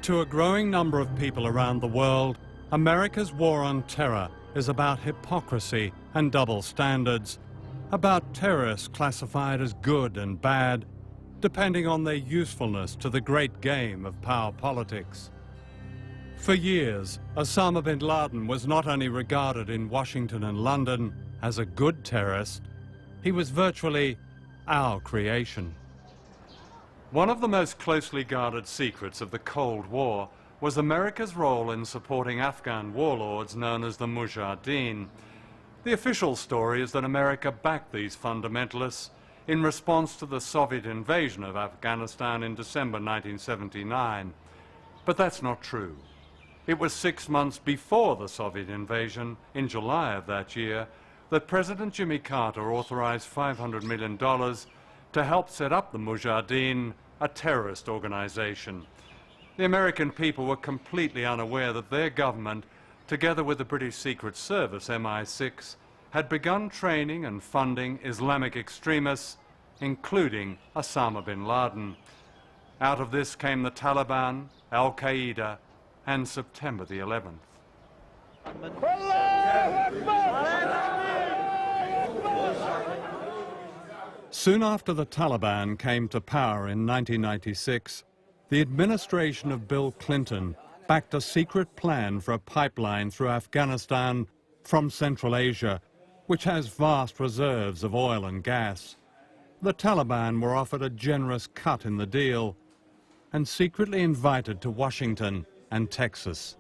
To a growing number of people around the world, America's war on terror is about hypocrisy and double standards, about terrorists classified as good and bad, depending on their usefulness to the great game of power politics. For years, Osama bin Laden was not only regarded in Washington and London as a good terrorist, he was virtually our creation. One of the most closely guarded secrets of the Cold War was America's role in supporting Afghan warlords known as the Mujahideen. The official story is that America backed these fundamentalists in response to the Soviet invasion of Afghanistan in December 1979. But that's not true. It was 6 months before the Soviet invasion, in July of that year, that President Jimmy Carter authorized $500 million to help set up the Mujahideen, a terrorist organization. The American people were completely unaware that their government, together with the British Secret Service, MI6, had begun training and funding Islamic extremists, including Osama bin Laden. Out of this came the Taliban, Al-Qaeda, and September the 11th. Soon after the Taliban came to power in 1996, the administration of Bill Clinton backed a secret plan for a pipeline through Afghanistan from Central Asia, which has vast reserves of oil and gas. The Taliban were offered a generous cut in the deal and secretly invited to Washington and Texas.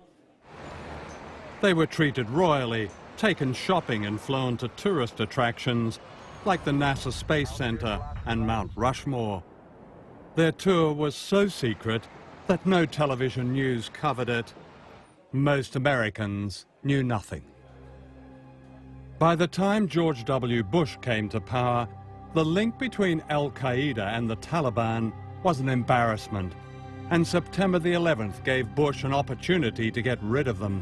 They were treated royally, taken shopping and flown to tourist attractions like the NASA Space Center and Mount Rushmore. Their tour was so secret that no television news covered it. Most Americans knew nothing. By the time George W. Bush came to power, the link between Al-Qaeda and the Taliban was an embarrassment, and September the 11th gave Bush an opportunity to get rid of them.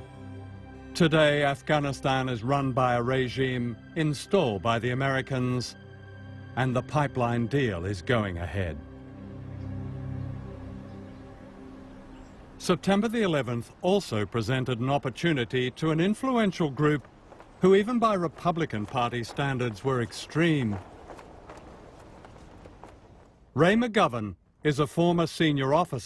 Today, Afghanistan is run by a regime installed by the Americans, and the pipeline deal is going ahead. September the 11th also presented an opportunity to an influential group who, even by Republican Party standards, were extreme. Ray McGovern is a former senior officer